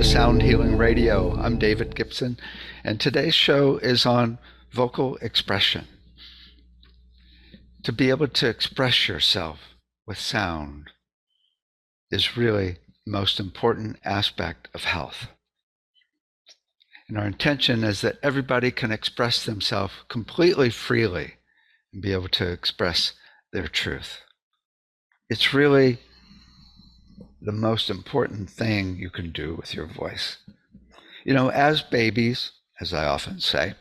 to Sound Healing Radio. I'm David Gibson, and today's show is on vocal expression. To be able to express yourself with sound is really the most important aspect of health. And our intention is that everybody can express themselves completely freely and be able to express their truth. It's really the most important thing you can do with your voice. You know, as babies, as I often say,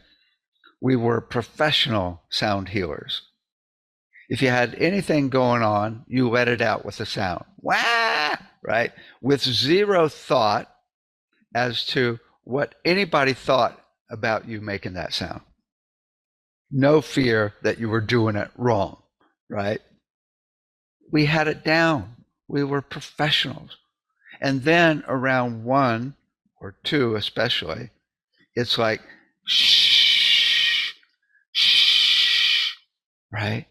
we were professional sound healers. If you had anything going on, you let it out with a sound. Wah! Right? With zero thought as to what anybody thought about you making that sound. No fear that you were doing it wrong, right? We had it down. We were professionals. And then around 1 or 2 especially, it's like, shh, shh, right?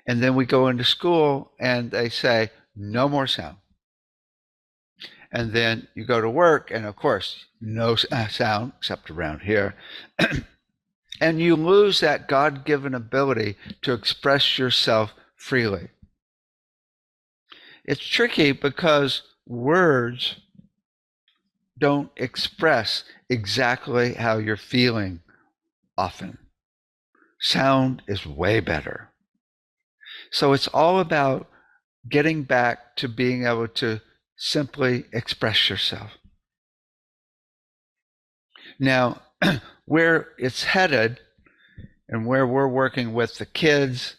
And then we go into school and they say, no more sound. And then you go to work and of course, no sound except around here. And you lose that God-given ability to express yourself freely. It's tricky because words don't express exactly how you're feeling often. Sound is way better. So it's all about getting back to being able to simply express yourself. Now, where it's headed and where we're working with the kids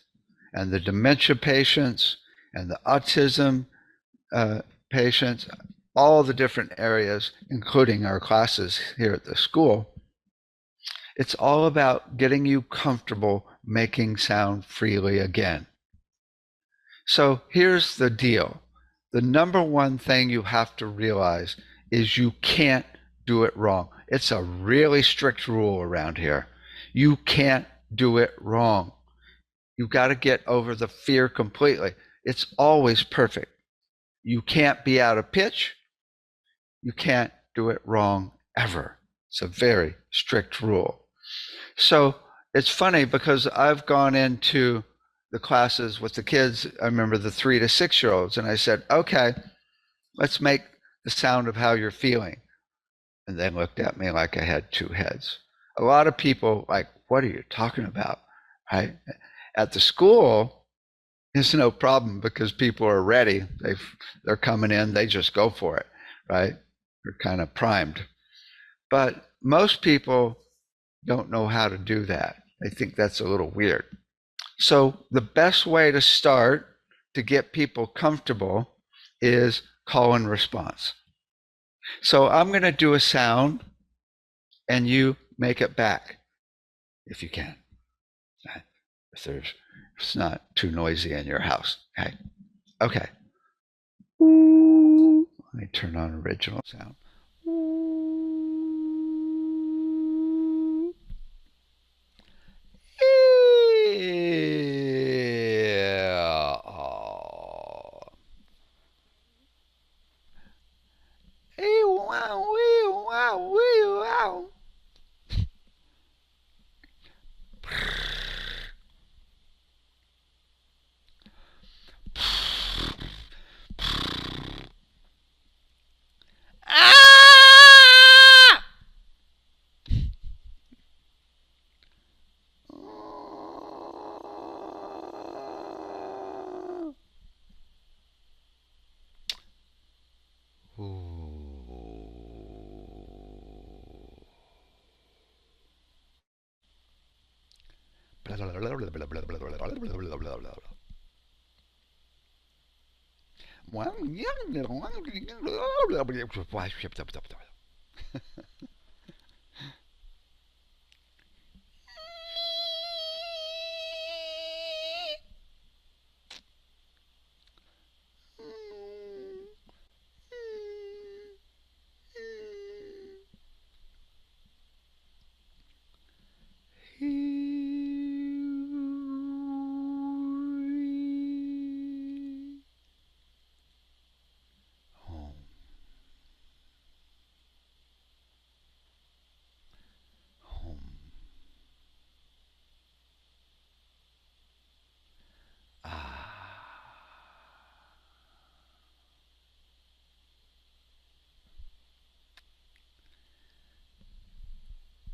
and the dementia patients and the autism patients, all the different areas, including our classes here at the school, it's all about getting you comfortable making sound freely again. So here's the deal. The number one thing you have to realize is you can't do it wrong. It's a really strict rule around here. You can't do it wrong. You've got to get over the fear completely. It's always perfect. You can't be out of pitch. You can't do it wrong ever. It's a very strict rule. So it's funny because I've gone into the classes with the kids. I remember the 3 to 6 year olds, and I said, okay, let's make the sound of how you're feeling. And they looked at me like I had 2 heads. A lot of people like, what are you talking about? Right? At the school, it's no problem because people are ready. They're coming in, they just go for it, right? They're kind of primed. But most people don't know how to do that. They think that's a little weird. So the best way to start to get people comfortable is call and response. So I'm going to do a sound and you make it back if you can. If it's not too noisy in your house. Okay. Okay. Let me turn on original sound.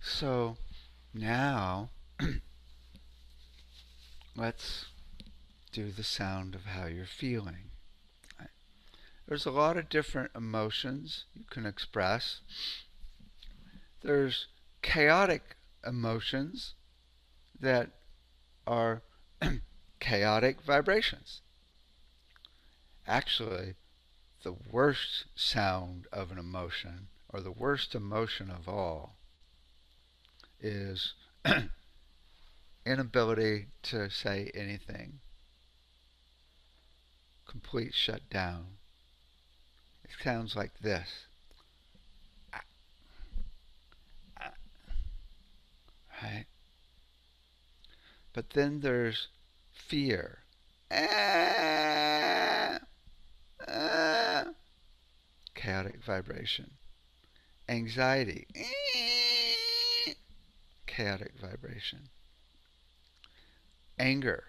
So now let's do the sound of how you're feeling. There's a lot of different emotions you can express. There's chaotic emotions that are chaotic vibrations. Actually, the worst sound of an emotion, or the worst emotion of all, is inability to say anything, complete shutdown. It sounds like this. Right? But then there's fear. Chaotic vibration. Anxiety. Chaotic vibration. Anger.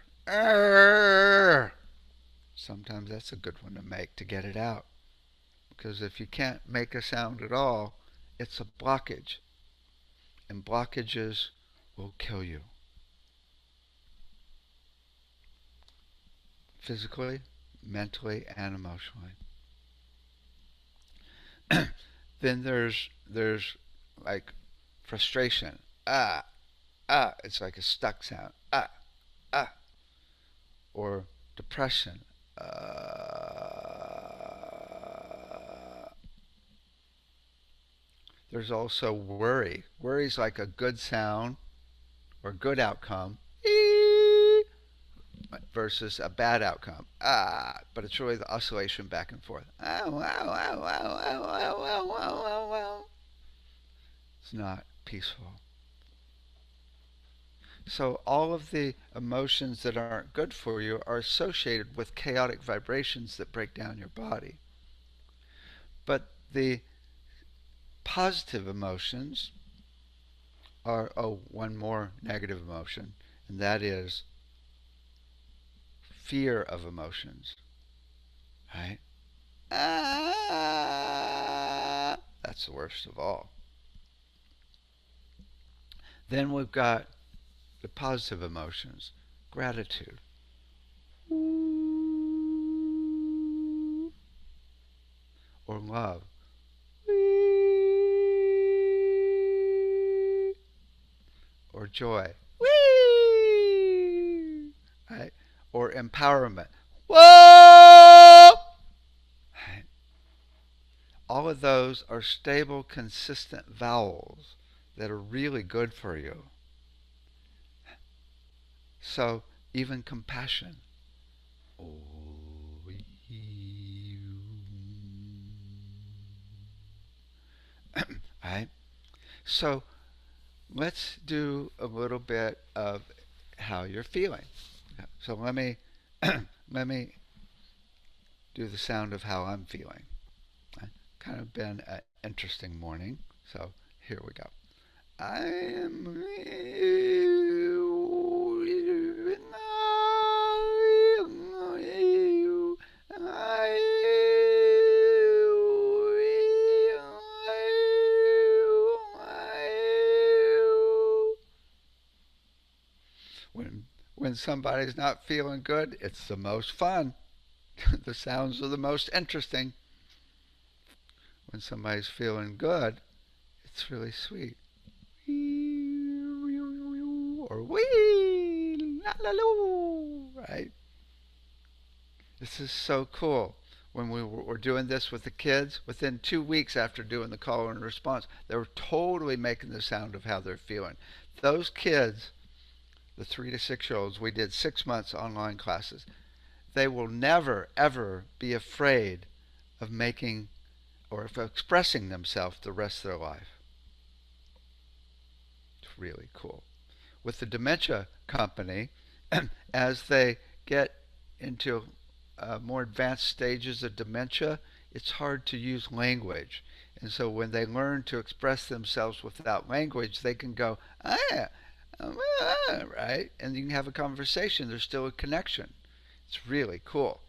Sometimes that's a good one to make to get it out. Because if you can't make a sound at all, it's a blockage. And blockages will kill you. Physically, mentally, and emotionally. Then there's like frustration. It's like a stuck sound. Ah. Or depression. There's also worry. Worry's like a good sound or good outcome versus a bad outcome. But it's really the oscillation back and forth. It's not peaceful. So all of the emotions that aren't good for you are associated with chaotic vibrations that break down your body. But the positive emotions are, one more negative emotion, and that is fear of emotions. Right? That's the worst of all. Then we've got the positive emotions, gratitude. Or love. Or joy. Right? Or empowerment. Whoa! Right? All of those are stable, consistent vowels that are really good for you. So even compassion. Right? So let's do a little bit of how you're feeling. So let me let me do the sound of how I'm feeling. Kind of been an interesting morning. So here we go. I am when somebody's not feeling good, it's the most fun. The sounds are the most interesting. When somebody's feeling good, it's really sweet. Or wee, la la loo, right? This is so cool. When we were doing this with the kids, within 2 weeks after doing the call and response, they were totally making the sound of how they're feeling. Those kids, the 3 to 6 year olds, we did 6 months online classes. They will never, ever be afraid of making or of expressing themselves the rest of their life. It's really cool. With the dementia company, as they get into more advanced stages of dementia, it's hard to use language. And so when they learn to express themselves without language, they can go, right? And you can have a conversation. There's still a connection. It's really cool.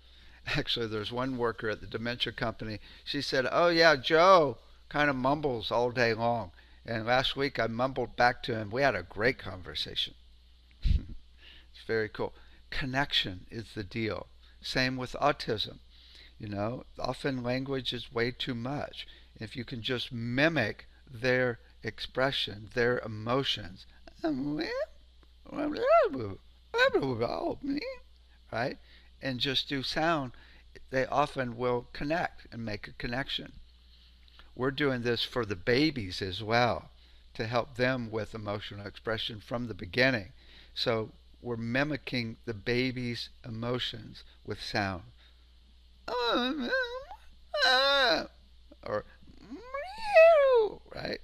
Actually, there's one worker at the dementia company. She said, "Oh, yeah, Joe kind of mumbles all day long." And last week I mumbled back to him. We had a great conversation. It's very cool. Connection is the deal. Same with autism. Often language is way too much. If you can just mimic their expression, their emotions, right? And just do sound, they often will connect and make a connection. We're doing this for the babies as well to help them with emotional expression from the beginning. So we're mimicking the baby's emotions with sound. Or right?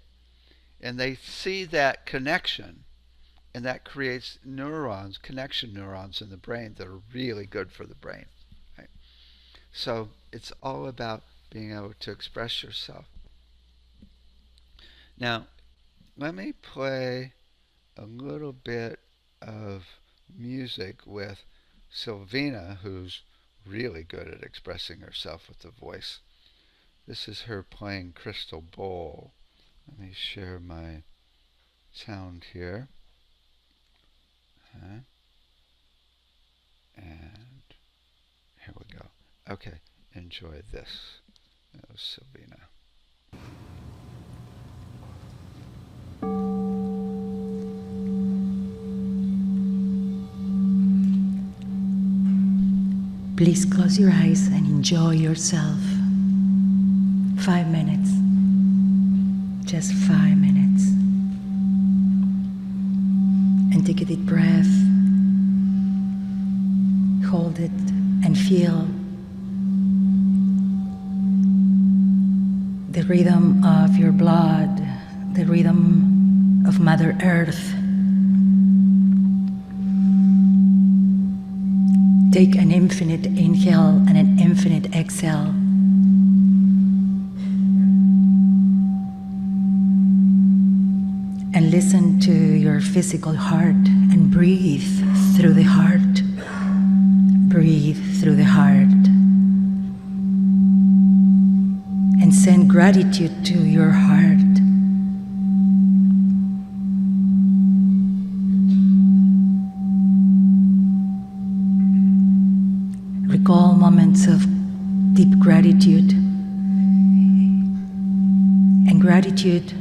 And they see that connection, and that creates neurons, connection neurons in the brain that are really good for the brain. Right? So it's all about being able to express yourself. Now, let me play a little bit of music with Silvina, who's really good at expressing herself with the voice. This is her playing Crystal Bowl. Let me share my sound here. And here we go. Okay, enjoy this. That was Silvina. Please close your eyes and enjoy yourself. 5 minutes. Just 5 minutes. And take a deep breath. Hold it and feel the rhythm of your blood, the rhythm of Mother Earth. Take an infinite inhale and an infinite exhale. And listen to your physical heart and breathe through the heart. Breathe through the heart. And send gratitude to your heart. Recall moments of deep gratitude and gratitude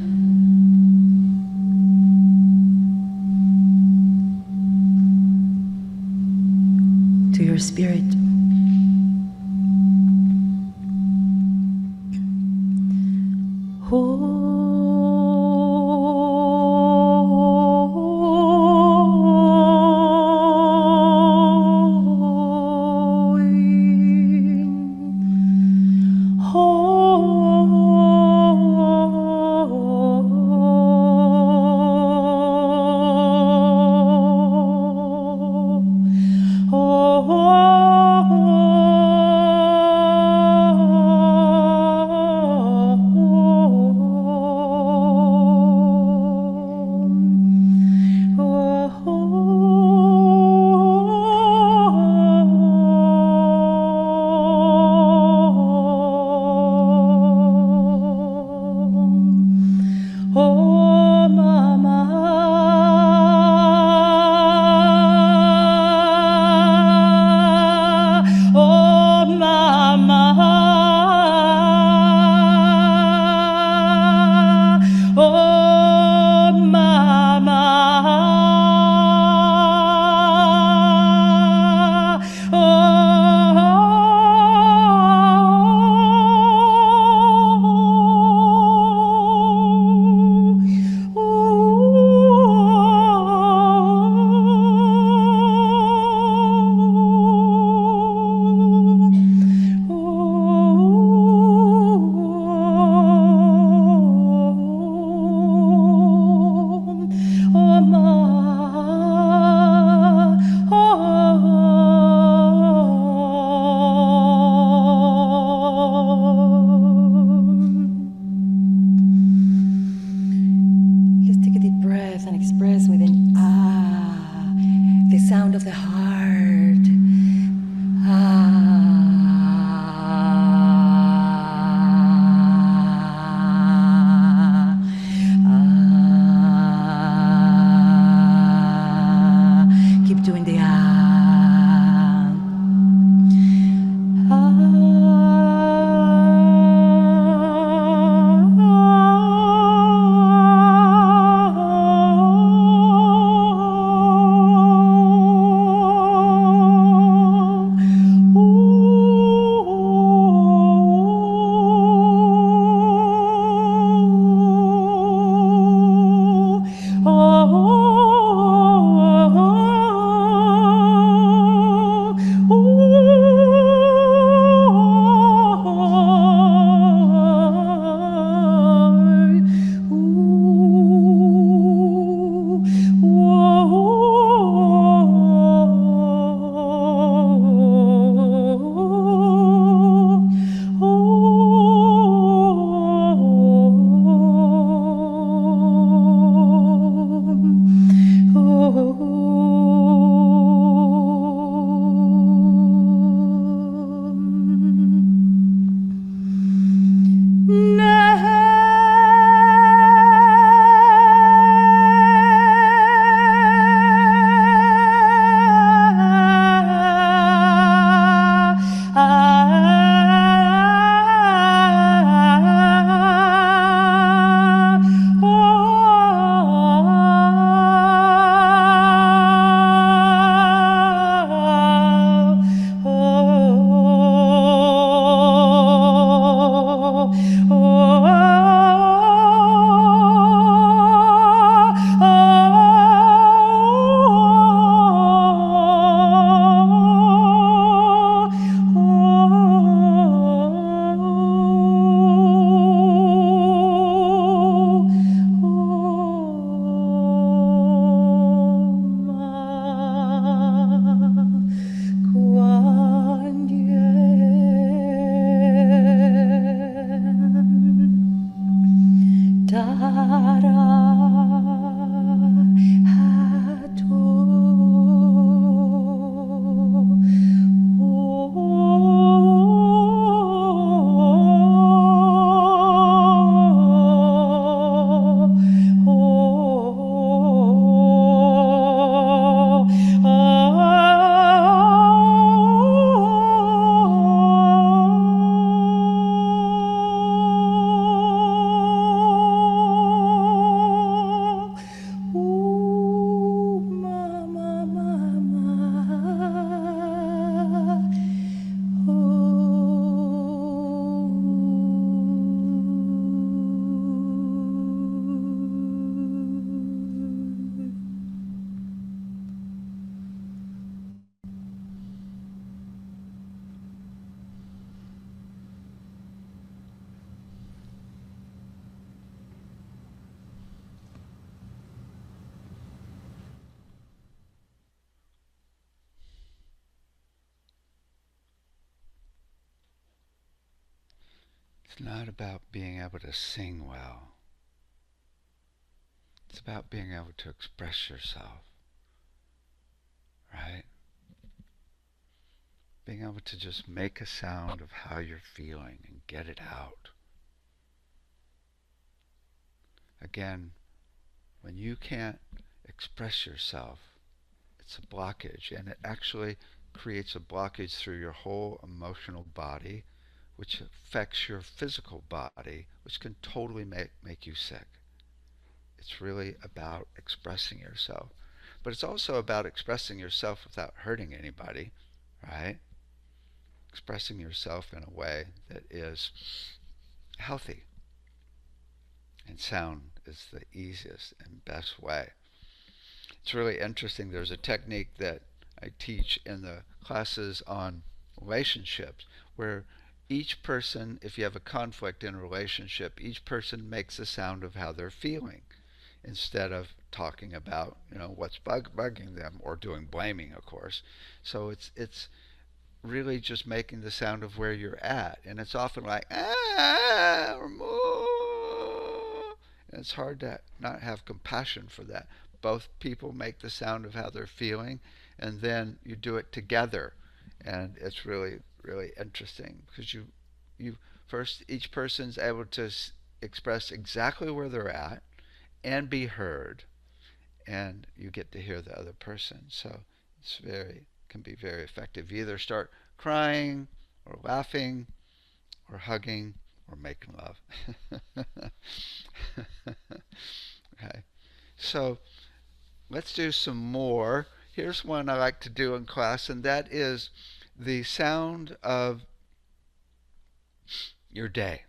to your spirit. It's not about being able to sing well. It's about being able to express yourself, right? Being able to just make a sound of how you're feeling and get it out. Again, when you can't express yourself, it's a blockage, and it actually creates a blockage through your whole emotional body, which affects your physical body, which can totally make you sick. It's really about expressing yourself. But it's also about expressing yourself without hurting anybody, right? Expressing yourself in a way that is healthy. And sound is the easiest and best way. It's really interesting. There's a technique that I teach in the classes on relationships where each person, if you have a conflict in a relationship, each person makes a sound of how they're feeling instead of talking about, what's bugging them or doing blaming, of course. So it's really just making the sound of where you're at, and it's often like or moo. And it's hard to not have compassion for that. Both people make the sound of how they're feeling, and then you do it together, and it's really really interesting because you first each person's able to express exactly where they're at and be heard, and you get to hear the other person. So it's very can be very effective. You either start crying or laughing or hugging or making love. Okay. So let's do some more. Here's one I like to do in class, and that is the sound of your day.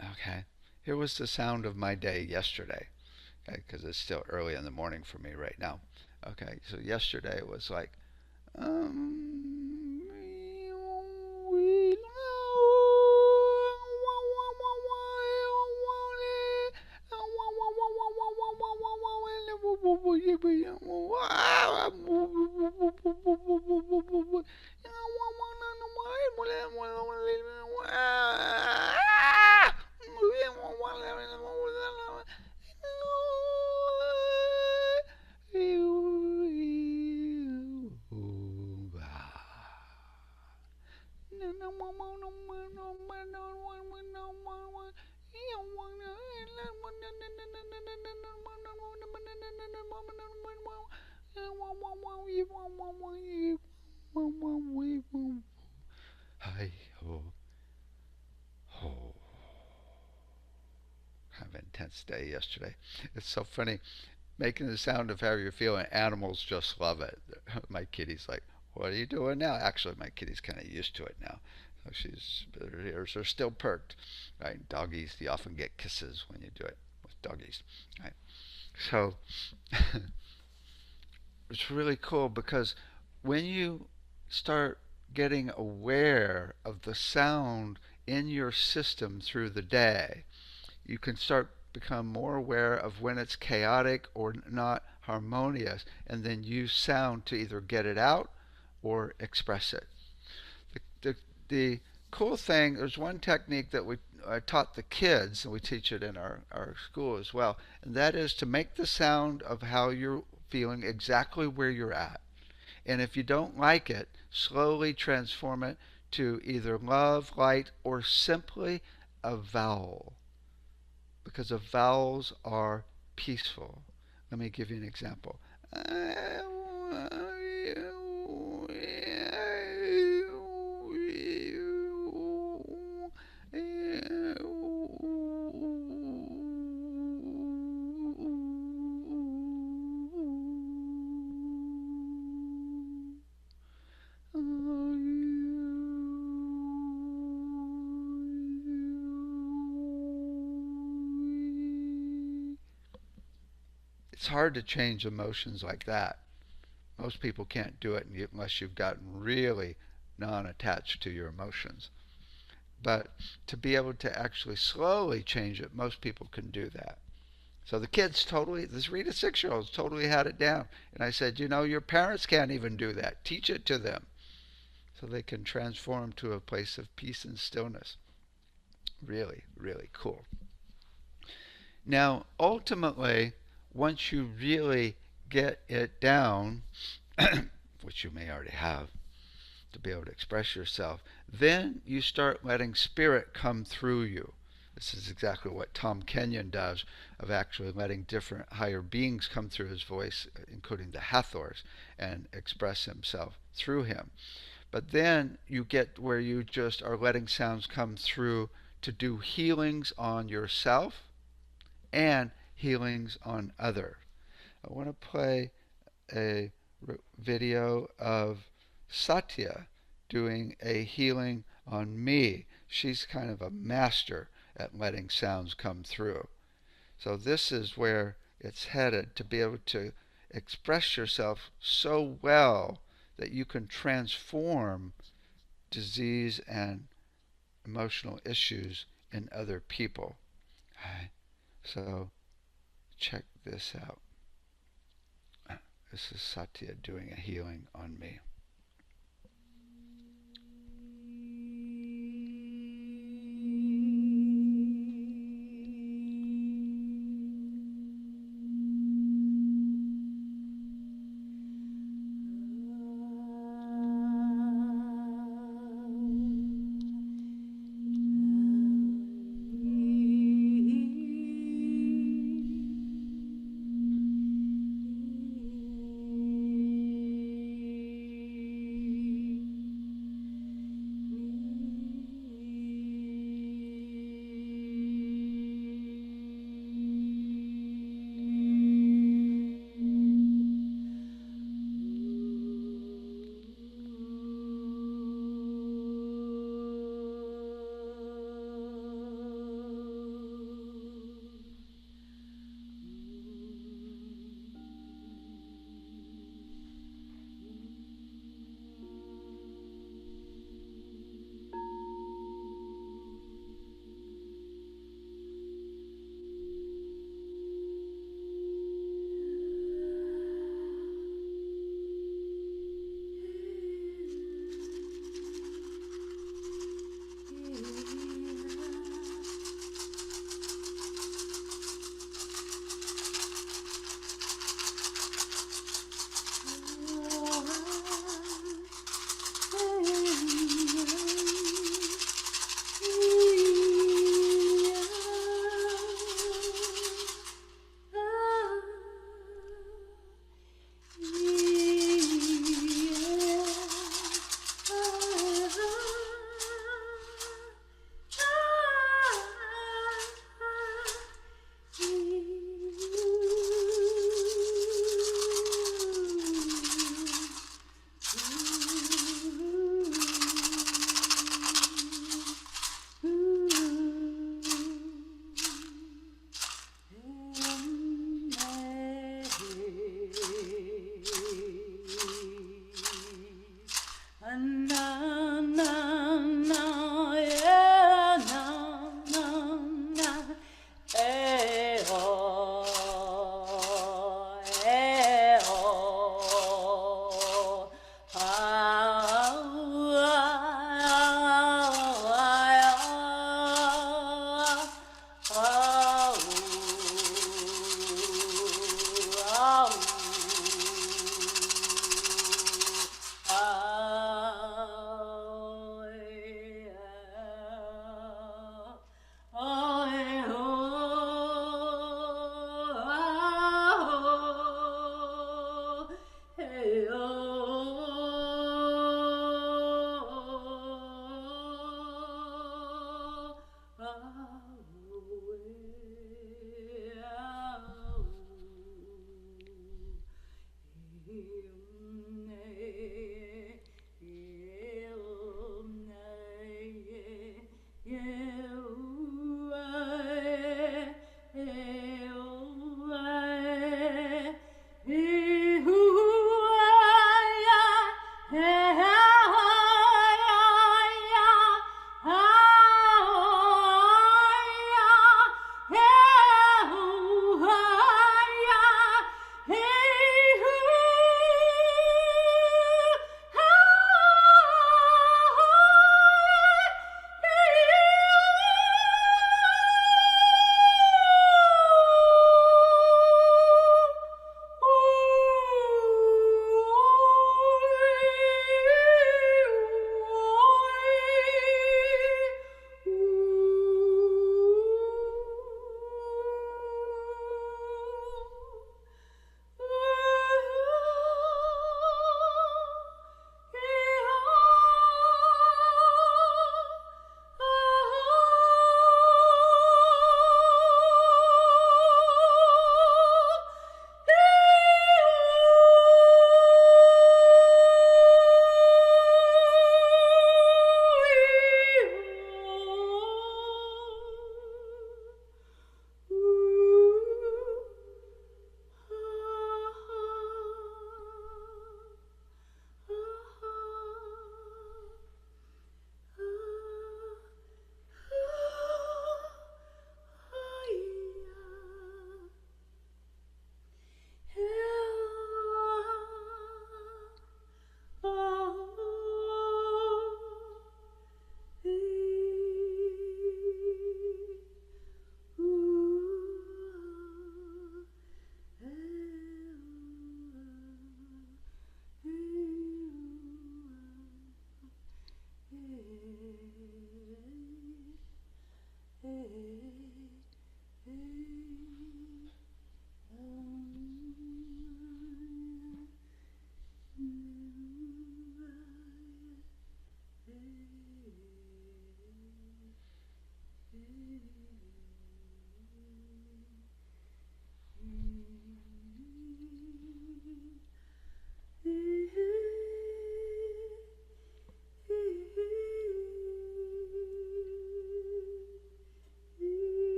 Okay. Here was the sound of my day yesterday. Okay, because it's still early in the morning for me right now. Okay, so yesterday it was like hi ho ho. Kind of intense day yesterday. It's so funny making the sound of how you're feeling. Animals just love it. My kitty's like, "What are you doing now?" Actually, my kitty's kind of used to it now. So her ears are still perked. Right? Doggies, you often get kisses when you do it with doggies. Right? So it's really cool because when you start getting aware of the sound in your system through the day, you can start become more aware of when it's chaotic or not harmonious, and then use sound to either get it out or express it. The cool thing, there's one technique that I taught the kids, and we teach it in our school as well, and that is to make the sound of how you're feeling exactly where you're at. And if you don't like it, slowly transform it to either love, light, or simply a vowel, because the vowels are peaceful. Let me give you an example. It's hard to change emotions like that. Most people can't do it unless you've gotten really non-attached to your emotions. But to be able to actually slowly change it, most people can do that. So the kids totally, this Rita 6-year-old totally had it down. And I said, your parents can't even do that. Teach it to them so they can transform to a place of peace and stillness. Really, really cool. Now, ultimately, once you really get it down, which you may already have, to be able to express yourself, then you start letting spirit come through you. This is exactly what Tom Kenyon does, of actually letting different higher beings come through his voice, including the Hathors, and express himself through him. But then you get where you just are letting sounds come through to do healings on yourself and healings on other. I want to play a video of Satya doing a healing on me. She's kind of a master at letting sounds come through. So this is where it's headed, to be able to express yourself so well that you can transform disease and emotional issues in other people. Okay. So check this out. This is Satya doing a healing on me.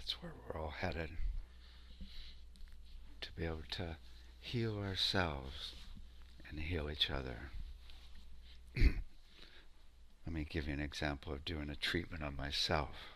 That's where we're all headed, to be able to heal ourselves and heal each other. Let me give you an example of doing a treatment on myself.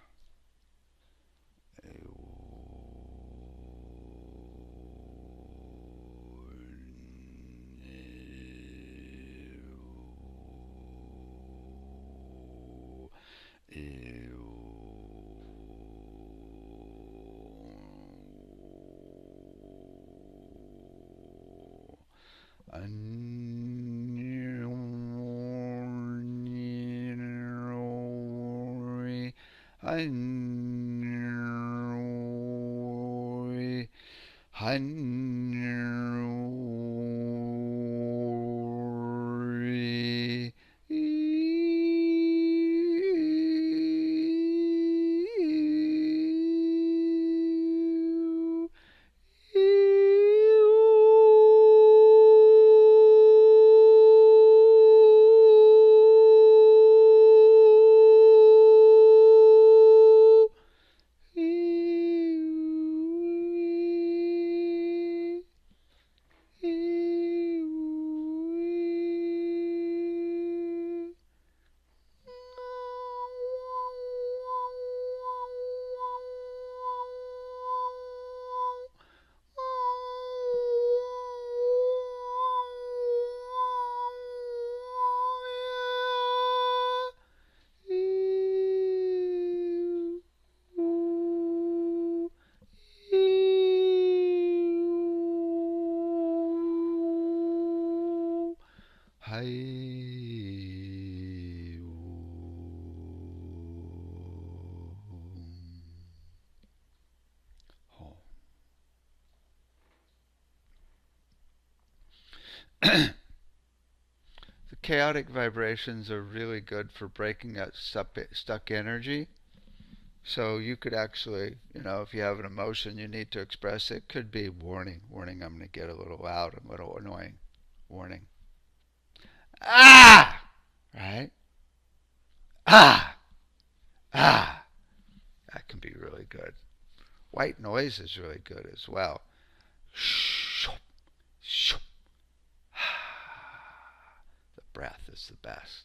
The chaotic vibrations are really good for breaking that stuck energy. So you could actually, if you have an emotion you need to express, it could be warning, warning, I'm going to get a little loud, a little annoying, warning. Ah! Right? Ah! Ah! That can be really good. White noise is really good as well. The breath is the best.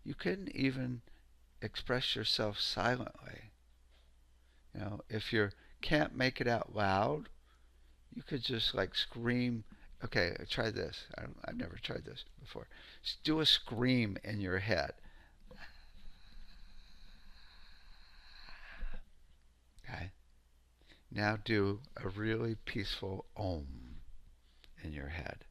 You can even express yourself silently. If you can't make it out loud, you could just like scream. Okay, try this. I've never tried this before. Just do a scream in your head. Okay. Now do a really peaceful om in your head.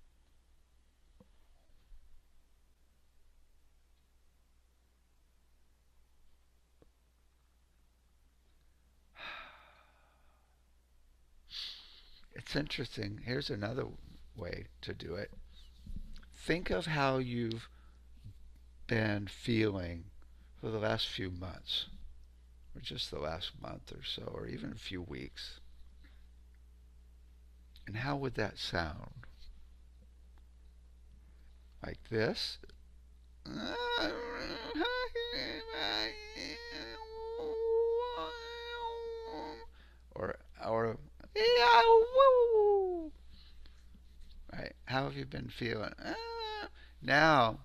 It's interesting. Here's another way to do it. Think of how you've been feeling for the last few months, or just the last month or so, or even a few weeks. And how would that sound? Like this? Or right? How have you been feeling? Now,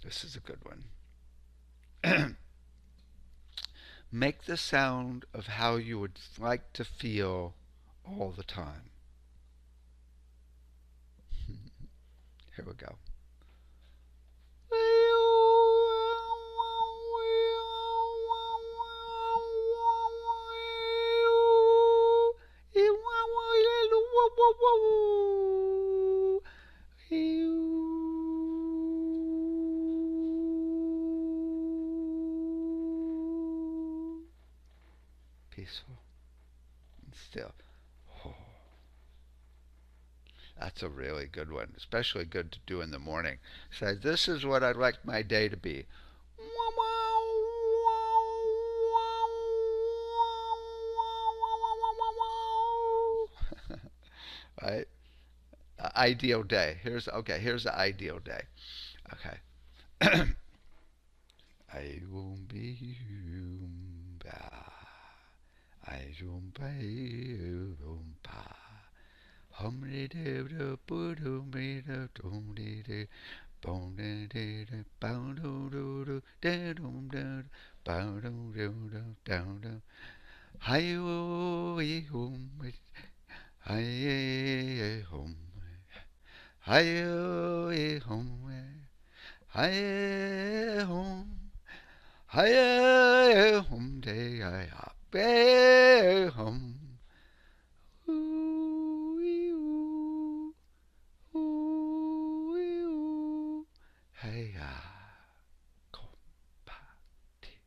this is a good one. Make the sound of how you would like to feel all the time. Here we go. Peaceful and still. Oh, that's a really good one, especially good to do in the morning. Say, this is what I'd like my day to be. right? Ideal day. Here's okay. Here's the ideal day. Okay. I won't be I won't be hum de de de boo doo me de doom de de boom de de de bow doo doo doo de doom de bow doo doo doo down doo hi oh hum hi hum hi oh hum hi hum hi hum de I hum ooh ooh ooh ooh hey compati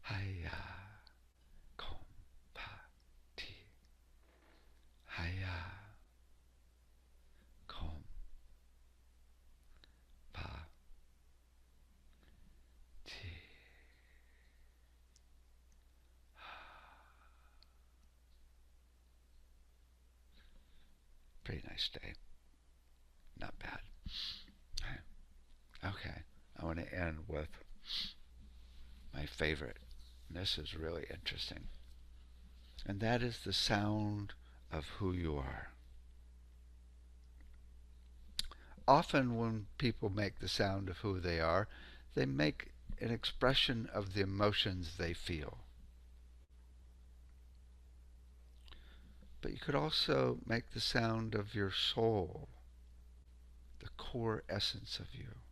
hey compati hey compati. Pretty nice day. Not bad. Okay. I want to end with my favorite. And this is really interesting. And that is the sound of who you are. Often, when people make the sound of who they are, they make an expression of the emotions they feel. But you could also make the sound of your soul, the core essence of you,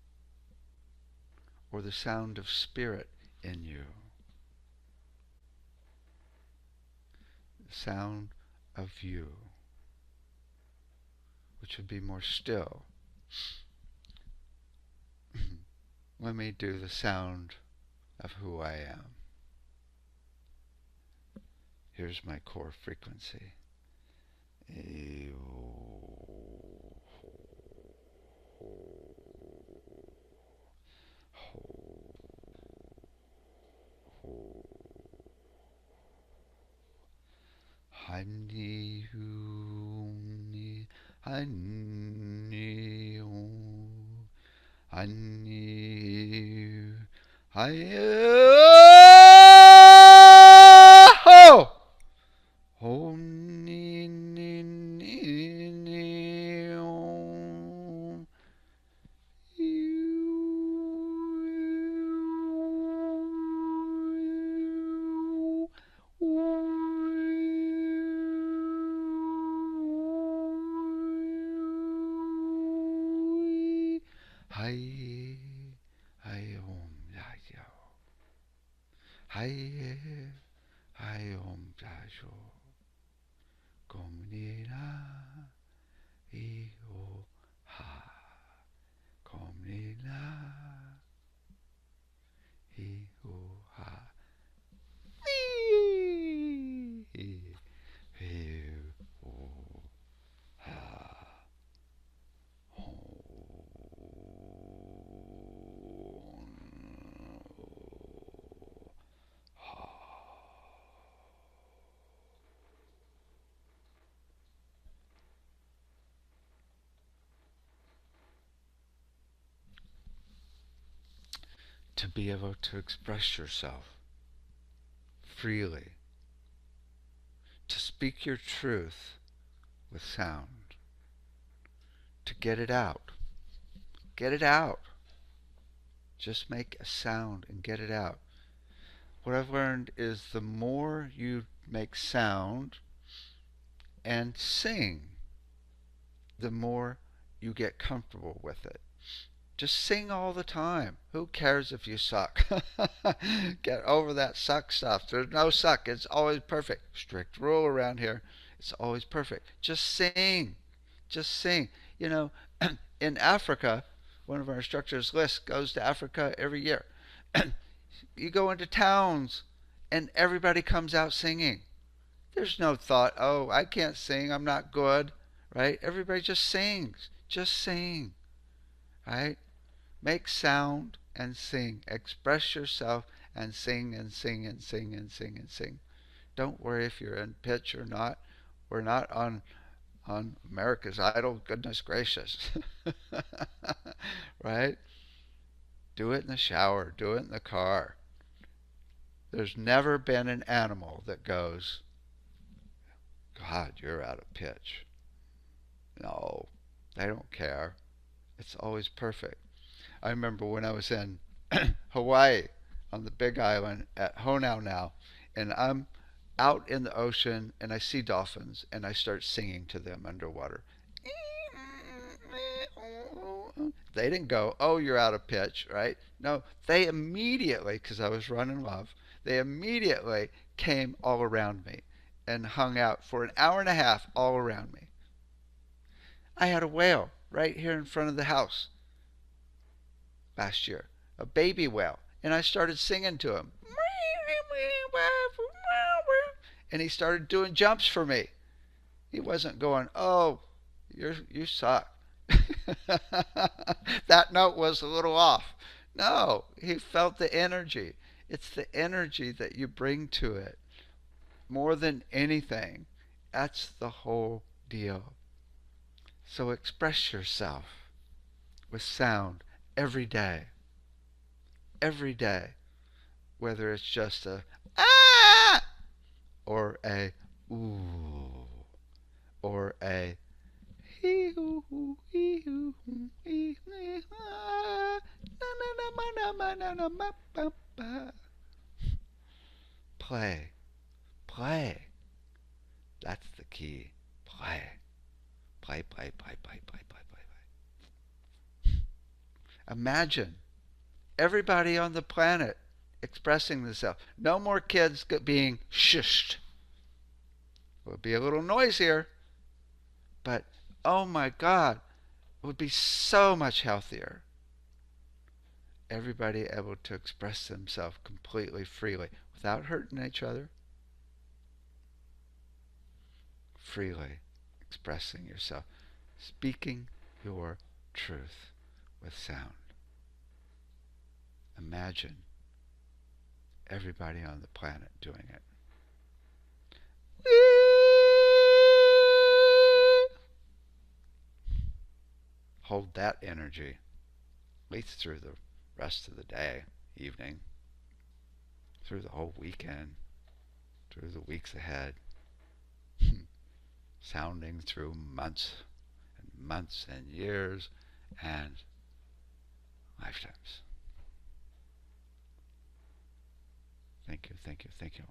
or the sound of spirit in you, the sound of you, which would be more still. Let me do the sound of who I am. Here's my core frequency. Honey, honey, honey, honey, honey, oh, ni, ni, ni, ni, oh, you, hi, hi, ya, ya, hi, hi, ya, yo, comnina, o, ha, comnina, o, ha, o, ha. To be able to express yourself freely, to speak your truth with sound, to get it out. Get it out. Just make a sound and get it out. What I've learned is the more you make sound and sing, the more you get comfortable with it. Just sing all the time. Who cares if you suck? Get over that suck stuff. There's no suck. It's always perfect. Strict rule around here. It's always perfect. Just sing. Just sing. You know, in Africa, one of our instructors list goes to Africa every year. You go into towns and everybody comes out singing. There's no thought, oh, I can't sing. I'm not good. Right? Everybody just sings. Just sing. Right? Make sound and sing. Express yourself and sing and sing and sing and sing and sing. Don't worry if you're in pitch or not. We're not on on America's Idol. Goodness gracious. Right? Do it in the shower, do it in the car. There's never been an animal that goes, God, you're out of pitch. No, they don't care. It's always perfect. I remember when I was in Hawaii on the Big Island at Honau now, and I'm out in the ocean and I see dolphins and I start singing to them underwater. They didn't go, oh, you're out of pitch, right? No, they immediately, because I was running love, they immediately came all around me and hung out for an hour and a half all around me. I had a whale right here in front of the house last year, a baby whale, and I started singing to him. And he started doing jumps for me. He wasn't going, oh, you suck. That note was a little off. No, he felt the energy. It's the energy that you bring to it more than anything. That's the whole deal. So express yourself with sound every day. Every day. Whether it's just a ah or a ooh or a hee hoo hoo hee hoo hoo hee ah na na na ma na ma na na ma ba ba. Play. Play. That's the key. Play. Play, play, play, play, play, play, play, play. Imagine everybody on the planet expressing themselves. No more kids being shushed. It would be a little noisier, but oh my God, it would be so much healthier. Everybody able to express themselves completely freely without hurting each other. Freely expressing yourself, speaking your truth with sound. Imagine everybody on the planet doing it. Hold that energy, at least through the rest of the day, evening, through the whole weekend, through the weeks ahead, sounding through months and months and years and lifetimes. Thank you, thank you, thank you.